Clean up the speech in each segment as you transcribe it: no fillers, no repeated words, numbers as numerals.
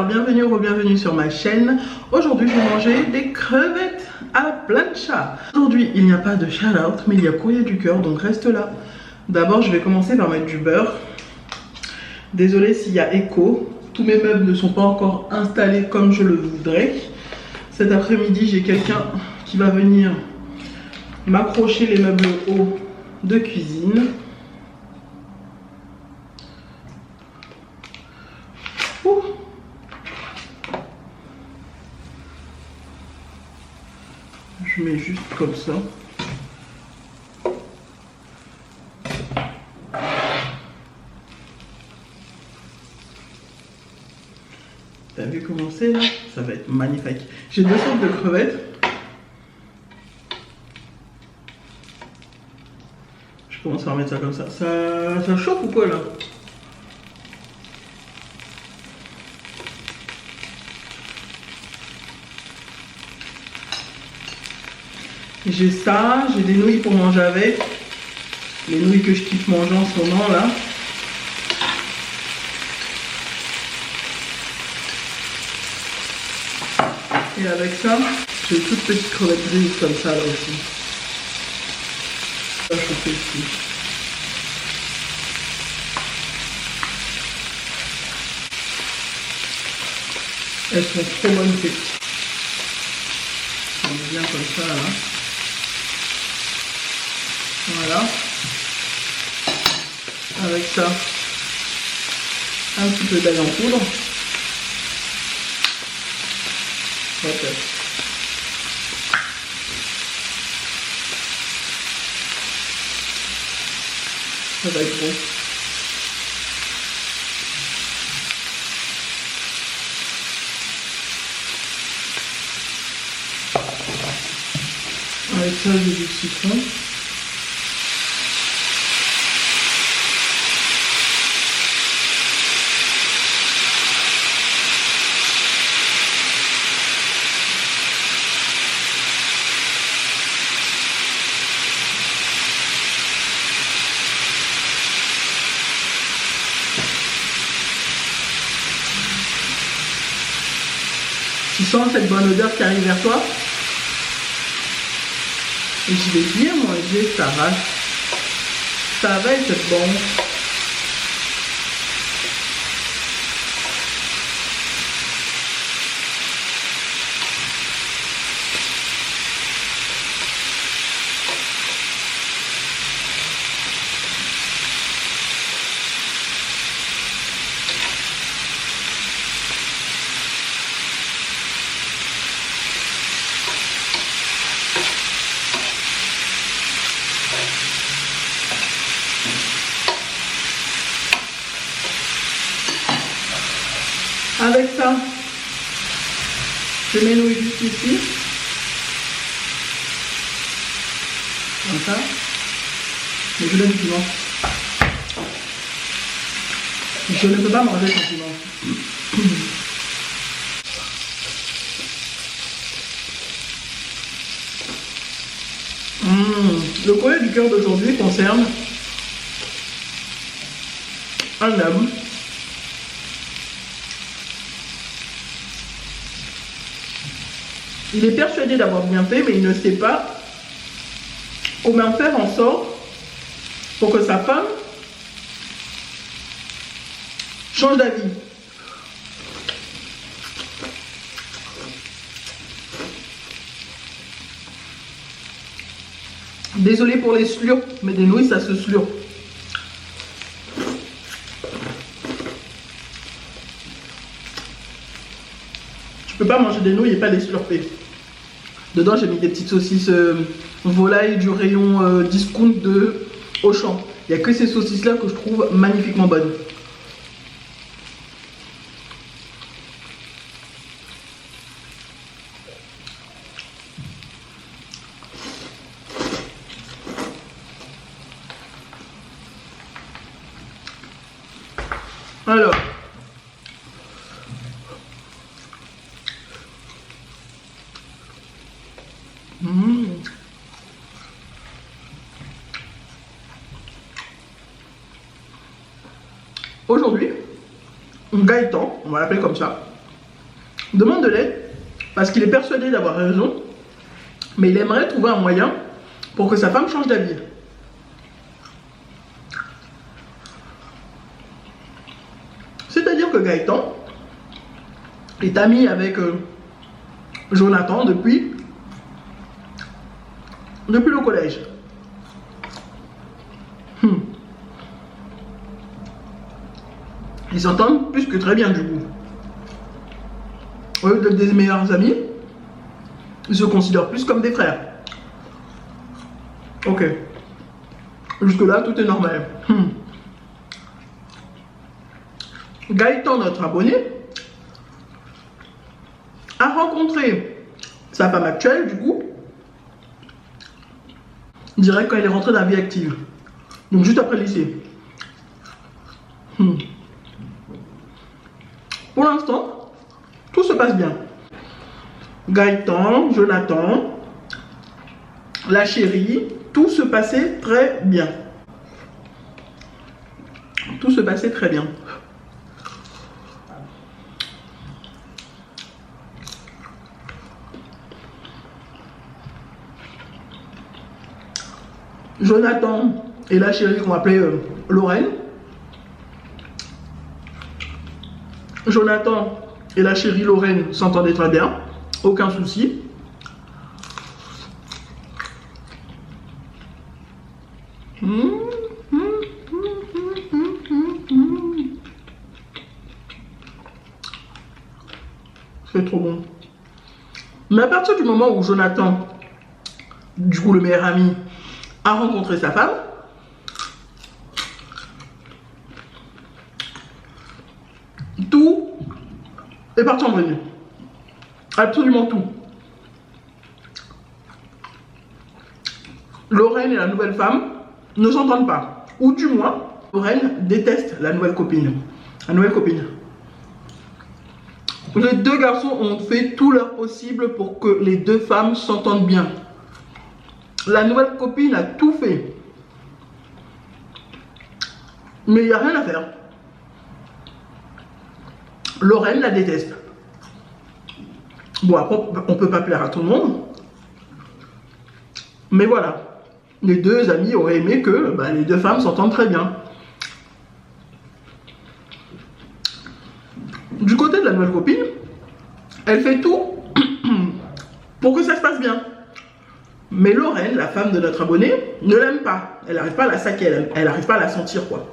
alors bienvenue ou bienvenue sur ma chaîne. Aujourd'hui je vais manger des crevettes à la plancha. Aujourd'hui il n'y a pas de shout-out mais il y a courrier du cœur, donc reste là. D'abord je vais commencer par mettre du beurre. Désolée s'il y a écho, tous mes meubles ne sont pas encore installés comme je le voudrais. Cet après-midi j'ai quelqu'un qui va venir m'accrocher les meubles hauts de cuisine. Ouh. Je mets juste comme ça. T'as vu comment c'est là? Ça va être magnifique. J'ai deux sortes de crevettes. Je commence à remettre ça comme ça. Ça chauffe ou quoi là? J'ai ça, j'ai des nouilles pour manger avec. Les nouilles que je kiffe manger en ce moment là. Et avec ça, j'ai une toute petite crevette grise comme ça là aussi. Ça chauffer ici. Elles sont trop bonnes ces. On est bien comme ça là. Voilà. Avec ça, un petit peu d'ail en poudre. Okay. Ça va être bon. Avec ça, j'ai du citron. Tu sens cette bonne odeur qui arrive vers toi? Et je vais bien manger, ça va être bon. Avec ça, je mets mes nouilles juste ici, comme ça, mais je laisse piment. Je ne peux pas manger sans piment. Le courrier du cœur d'aujourd'hui concerne un homme. Il est persuadé d'avoir bien fait, mais il ne sait pas comment faire en sorte pour que sa femme change d'avis. Désolé pour les slurps, mais des nouilles, ça se slurpe. Je peux pas manger des nouilles et pas les slurper. Dedans, j'ai mis des petites saucisses volaille du rayon discount de Auchan. Il n'y a que ces saucisses-là que je trouve magnifiquement bonnes. Alors, aujourd'hui, Gaëtan, on va l'appeler comme ça, demande de l'aide parce qu'il est persuadé d'avoir raison, mais il aimerait trouver un moyen pour que sa femme change d'avis. C'est-à-dire que Gaëtan est ami avec Jonathan depuis le collège. Ils s'entendent plus que très bien du coup. Au lieu d'être des meilleurs amis, ils se considèrent plus comme des frères. Ok. Jusque là, tout est normal. Gaëtan, notre abonné, a rencontré sa femme actuelle, du coup, direct quand il est rentré dans la vie active. Donc juste après le lycée. Pour l'instant, tout se passe bien. Gaëtan, Jonathan, la chérie, tout se passait très bien. Tout se passait très bien. Jonathan et la chérie qu'on appelait Lorraine. Jonathan et la chérie Lorraine s'entendaient très bien, aucun souci. C'est trop bon. Mais à partir du moment où Jonathan, du coup le meilleur ami, a rencontré sa femme, tout est parti en vrille. Absolument tout. Lorraine et la nouvelle femme ne s'entendent pas. Ou du moins, Lorraine déteste la nouvelle copine. La nouvelle copine. Les deux garçons ont fait tout leur possible pour que les deux femmes s'entendent bien. La nouvelle copine a tout fait. Mais il n'y a rien à faire. Lorraine la déteste. Bon, après, on ne peut pas plaire à tout le monde. Mais voilà. Les deux amis auraient aimé que les deux femmes s'entendent très bien. Du côté de la nouvelle copine, elle fait tout pour que ça se passe bien. Mais Lorraine, la femme de notre abonné, ne l'aime pas. Elle n'arrive pas à la saquer, elle n'arrive pas à la sentir, quoi.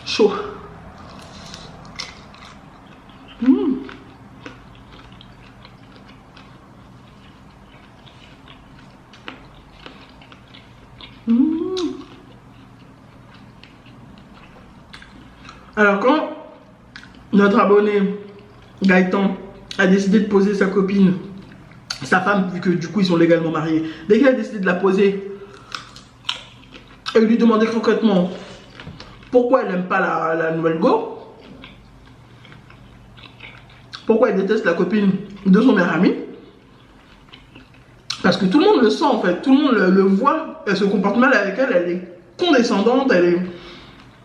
Chaud. Alors quand notre abonné Gaëtan a décidé de poser sa copine, sa femme, vu que du coup ils sont légalement mariés, dès qu'il a décidé de la poser, elle lui demandait concrètement pourquoi elle n'aime pas la nouvelle go, pourquoi elle déteste la copine de son meilleur ami. Parce que tout le monde le sent en fait, tout le monde le voit, elle se comporte mal avec elle, elle est condescendante, elle est...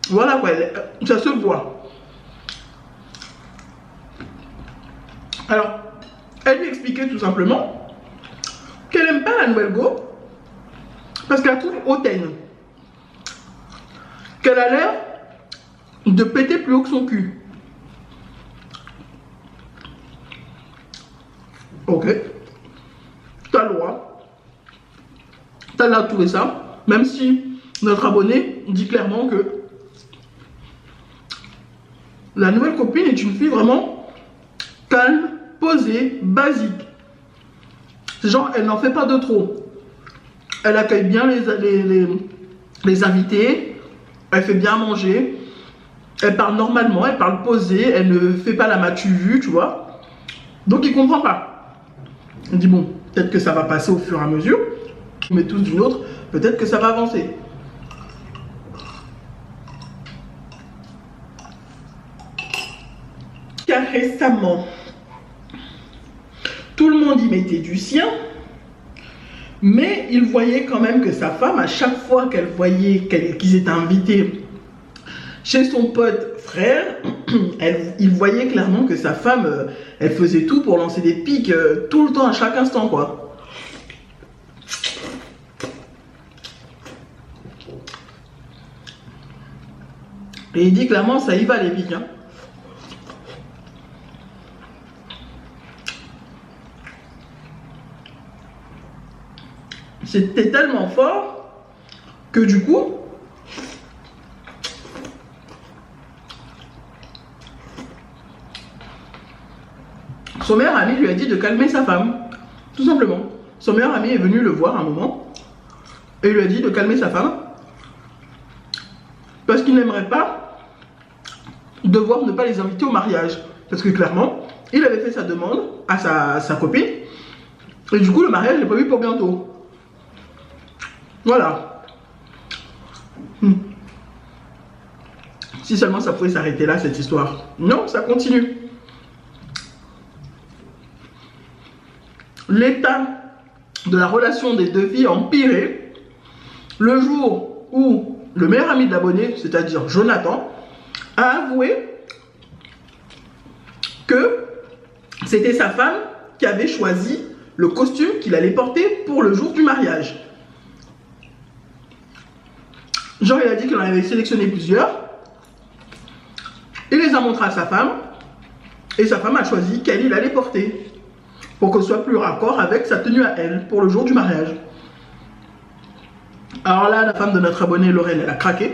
Voilà quoi, ça se voit. Alors, elle lui expliquait tout simplement qu'elle n'aime pas la nouvelle go parce qu'elle la trouve hautaine. Qu'elle a l'air de péter plus haut que son cul. Ok. T'as le droit. T'as le droit de trouver ça. Même si notre abonné dit clairement que la nouvelle copine est une fille vraiment calme, posée, basique. Genre, elle n'en fait pas de trop. Elle accueille bien les invités. Elle fait bien manger. Elle parle normalement, elle parle posée. Elle ne fait pas la matu vue, tu vois. Donc, il comprend pas. Il dit, bon, peut-être que ça va passer au fur et à mesure. Mais tous d'une autre, peut-être que ça va avancer. Car récemment, tout le monde y mettait du sien. Mais il voyait quand même que sa femme, à chaque fois qu'elle voyait qu'ils étaient invités chez son pote frère, il voyait clairement que sa femme, elle faisait tout pour lancer des pics tout le temps, à chaque instant, quoi. Et il dit clairement, ça y va les pics, hein. C'était tellement fort que du coup, son meilleur ami lui a dit de calmer sa femme, tout simplement. Son meilleur ami est venu le voir un moment et lui a dit de calmer sa femme parce qu'il n'aimerait pas devoir ne pas les inviter au mariage. Parce que clairement, il avait fait sa demande à sa copine et du coup le mariage est prévu pour bientôt. Voilà. Si seulement ça pouvait s'arrêter là, cette histoire. Non, ça continue. L'état de la relation des deux filles a empiré le jour où le meilleur ami de l'abonné, c'est-à-dire Jonathan, a avoué que c'était sa femme qui avait choisi le costume qu'il allait porter pour le jour du mariage. Genre, il a dit qu'il en avait sélectionné plusieurs. Il les a montrés à sa femme. Et sa femme a choisi quel il allait porter. Pour que ce soit plus raccord avec sa tenue à elle, pour le jour du mariage. Alors là, la femme de notre abonné Lorraine, elle a craqué.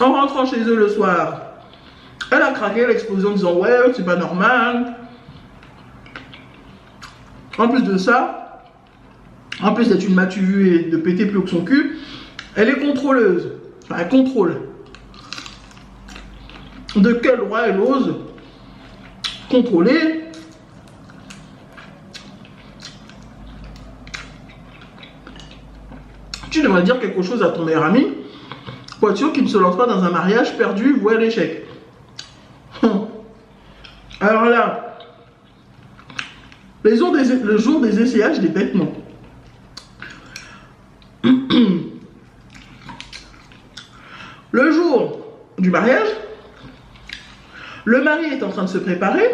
En rentrant chez eux le soir, elle a craqué, elle a explosé en disant « Ouais, c'est pas normal. » En plus de ça, en plus d'être une matu vue et de péter plus haut que son cul, elle est contrôleuse. Enfin, elle contrôle. De quel droit elle ose contrôler Tu devrais dire quelque chose à ton meilleur ami pour être sûr qu'il ne se lance pas dans un mariage perdu, voire l'échec. Alors là, le jour des essayages des vêtements. Le jour du mariage, le mari est en train de se préparer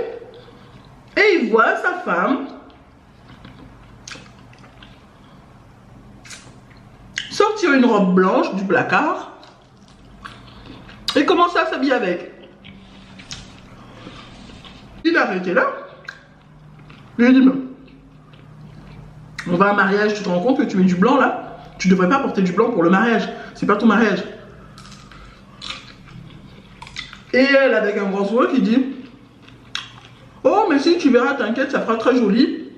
et il voit sa femme sortir une robe blanche du placard et commencer à s'habiller avec. Il a arrêté là. Il a dit non. On va à un mariage, tu te rends compte que tu mets du blanc là? Tu devrais pas porter du blanc pour le mariage. C'est pas ton mariage. Et elle, avec un grand sourire, qui dit « Oh, mais si, tu verras, t'inquiète, ça fera très joli. »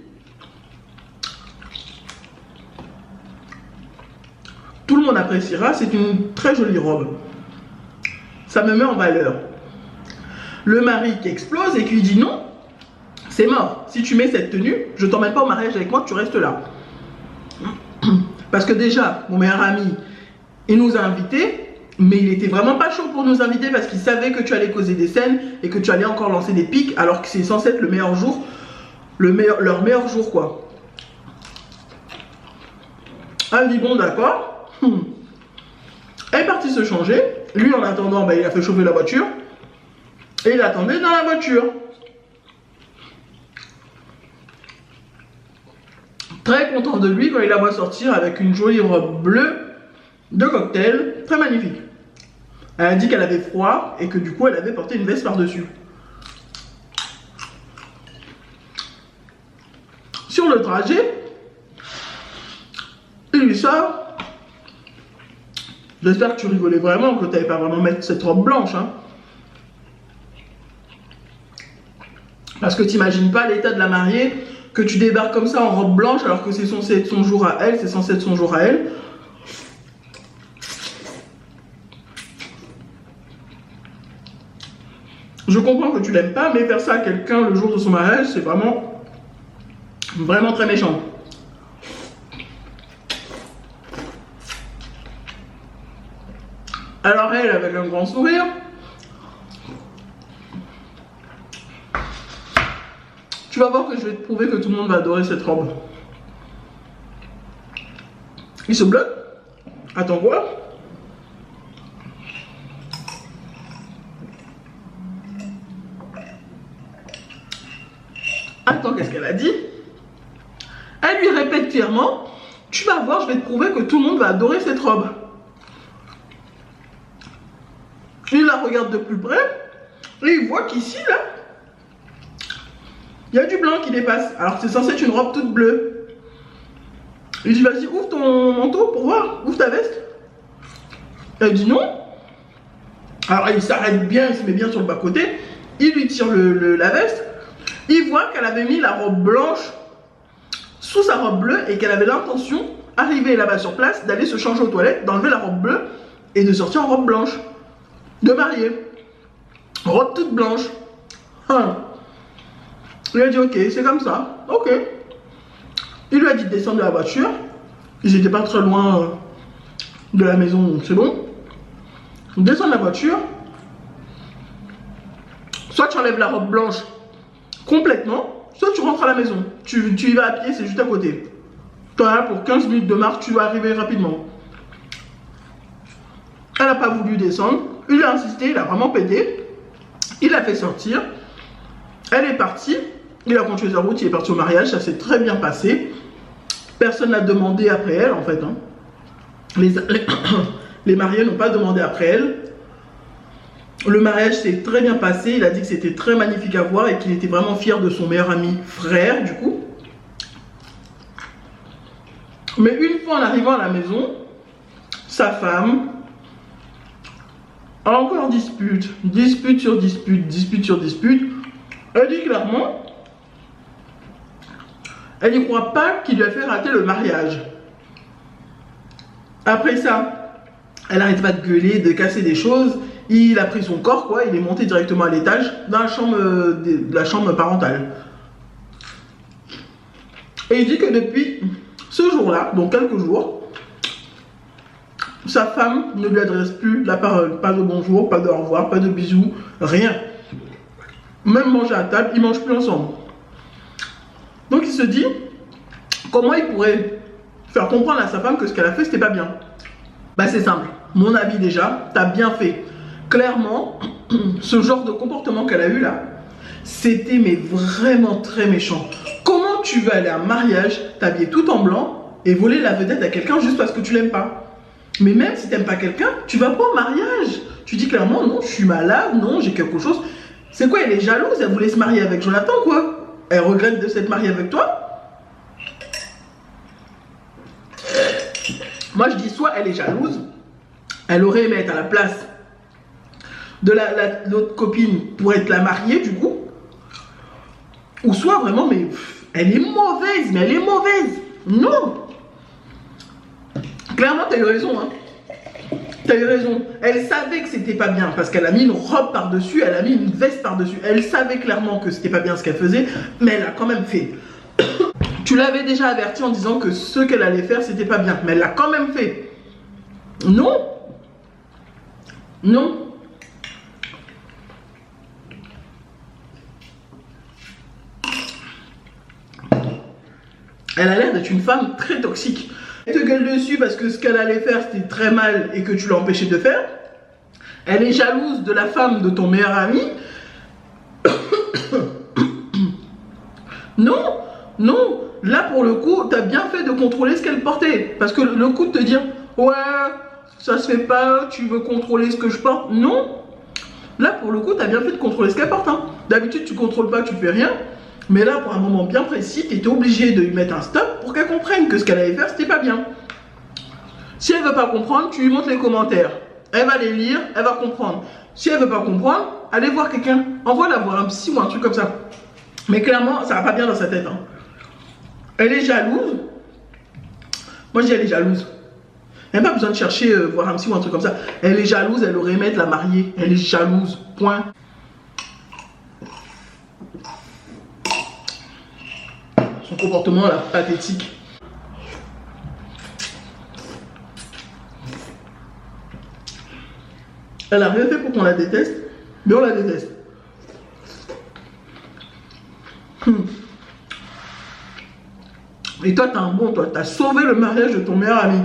Tout le monde appréciera, c'est une très jolie robe. Ça me met en valeur. Le mari qui explose et qui lui dit « Non, c'est mort. Si tu mets cette tenue, je t'emmène pas au mariage avec moi, tu restes là. » Parce que déjà, mon meilleur ami, il nous a invités. Mais il était vraiment pas chaud pour nous inviter parce qu'il savait que tu allais causer des scènes et que tu allais encore lancer des pics alors que c'est censé être le meilleur jour, leur meilleur jour quoi. Elle dit bon d'accord. Elle est partie se changer. Lui en attendant, il a fait chauffer la voiture et il attendait dans la voiture. Très content de lui quand il la voit sortir avec une jolie robe bleue de cocktail, très magnifique. Elle a dit qu'elle avait froid et que du coup elle avait porté une veste par-dessus. Sur le trajet, il lui sort. J'espère que tu rigolais vraiment, que tu n'avais pas vraiment mettre cette robe blanche. Hein. Parce que tu n'imagines pas l'état de la mariée, que tu débarques comme ça en robe blanche alors que c'est censé être son jour à elle, c'est censé être son jour à elle. Je comprends que tu l'aimes pas, mais faire ça à quelqu'un le jour de son mariage, c'est vraiment, vraiment très méchant. Alors elle, avec un grand sourire, tu vas voir que je vais te prouver que tout le monde va adorer cette robe. Il se bloque. Attends quoi? Attends, qu'est-ce qu'elle a dit? Elle lui répète clairement, tu vas voir, je vais te prouver que tout le monde va adorer cette robe. Il la regarde de plus près et il voit qu'ici, là, il y a du blanc qui dépasse. Alors que c'est censé être une robe toute bleue. Il dit, vas-y, ouvre ton manteau pour voir, ouvre ta veste. Elle dit non. Alors il s'arrête bien, il se met bien sur le bas-côté. Il lui tire la veste. Il voit qu'elle avait mis la robe blanche sous sa robe bleue et qu'elle avait l'intention, arrivée là-bas sur place, d'aller se changer aux toilettes, d'enlever la robe bleue et de sortir en robe blanche. De mariée. Robe toute blanche. Hein. Il a dit ok, c'est comme ça. Ok. Il lui a dit de descendre de la voiture. Ils n'étaient pas très loin de la maison, donc c'est bon. Descends de la voiture. Soit tu enlèves la robe blanche complètement, soit tu rentres à la maison. Tu y vas à pied, c'est juste à côté. Toi, pour 15 minutes de marche, tu vas arriver rapidement. Elle n'a pas voulu descendre. Il a insisté, il a vraiment pété. Il l'a fait sortir. Elle est partie. Il a continué sa route, il est parti au mariage. Ça s'est très bien passé. Personne n'a demandé après elle, en fait. Hein. Les mariés n'ont pas demandé après elle. Le mariage s'est très bien passé. Il a dit que c'était très magnifique à voir et qu'il était vraiment fier de son meilleur ami frère, du coup. Mais une fois en arrivant à la maison, sa femme a encore dispute sur dispute. Elle dit clairement, elle n'y croit pas qu'il lui a fait rater le mariage. Après ça, elle n'arrête pas de gueuler, de casser des choses. Il a pris son corps, quoi. Il est monté directement à l'étage dans la chambre parentale. Et il dit que depuis ce jour-là, donc quelques jours, sa femme ne lui adresse plus la parole. Pas de bonjour, pas de au revoir, pas de bisous, rien. Même manger à table, ils ne mangent plus ensemble. Donc il se dit, comment il pourrait faire comprendre à sa femme que ce qu'elle a fait, c'était pas bien. Bah c'est simple, mon avis déjà, t'as bien fait. Clairement, ce genre de comportement qu'elle a eu là, c'était mais vraiment très méchant. Comment tu vas aller à un mariage, t'habiller tout en blanc et voler la vedette à quelqu'un juste parce que tu l'aimes pas? Mais même si t'aimes pas quelqu'un, tu vas pas au mariage. Tu dis clairement, non, je suis malade, non, j'ai quelque chose. C'est quoi, elle est jalouse, elle voulait se marier avec Jonathan, quoi. Elle regrette de s'être mariée avec toi. Moi, je dis soit elle est jalouse, elle aurait aimé être à la place de l'autre copine pour être la mariée, du coup. Ou soit vraiment, mais elle est mauvaise, mais elle est mauvaise. Non. Clairement, t'as eu raison, hein. T'as eu raison. Elle savait que c'était pas bien parce qu'elle a mis une robe par-dessus, elle a mis une veste par-dessus. Elle savait clairement que c'était pas bien ce qu'elle faisait, mais elle a quand même fait. Tu l'avais déjà averti en disant que ce qu'elle allait faire, c'était pas bien, mais elle l'a quand même fait. Non. Non. Elle a l'air d'être une femme très toxique. Elle te gueule dessus parce que ce qu'elle allait faire c'était très mal et que tu l'as empêché de faire. Elle est jalouse de la femme de ton meilleur ami. Non, non. Là pour le coup, tu as bien fait de contrôler ce qu'elle portait. Parce que le coup de te dire, ouais, ça se fait pas, tu veux contrôler ce que je porte. Non. Là pour le coup, tu as bien fait de contrôler ce qu'elle porte. Hein. D'habitude, tu contrôles pas, tu fais rien. Mais là, pour un moment bien précis, tu étais obligé de lui mettre un stop pour qu'elle comprenne que ce qu'elle allait faire, c'était pas bien. Si elle veut pas comprendre, tu lui montres les commentaires. Elle va les lire, elle va comprendre. Si elle veut pas comprendre, allez voir quelqu'un. Envoie-la voir un psy ou un truc comme ça. Mais clairement, ça va pas bien dans sa tête. Hein. Elle est jalouse. Moi, je dis elle est jalouse. Elle n'a pas besoin de chercher voir un psy ou un truc comme ça. Elle est jalouse, elle aurait aimé être la mariée. Elle est jalouse, point. Son comportement là, pathétique. Elle a rien fait pour qu'on la déteste, mais on la déteste. Et toi, t'es un bon, toi, t'as sauvé le mariage de ton meilleur ami.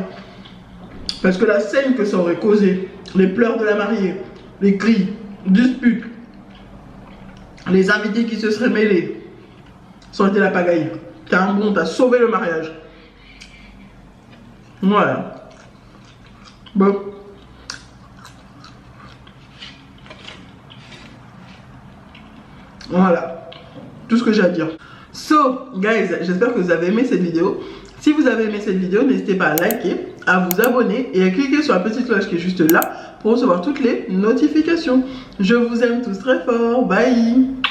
Parce que la scène que ça aurait causé, les pleurs de la mariée, les cris, disputes, les invités qui se seraient mêlés, ça aurait été la pagaille. T'es un bon, t'as sauvé le mariage. Voilà. Bon. Voilà. Tout ce que j'ai à dire. So, guys, j'espère que vous avez aimé cette vidéo. Si vous avez aimé cette vidéo, n'hésitez pas à liker, à vous abonner et à cliquer sur la petite cloche qui est juste là pour recevoir toutes les notifications. Je vous aime tous très fort. Bye!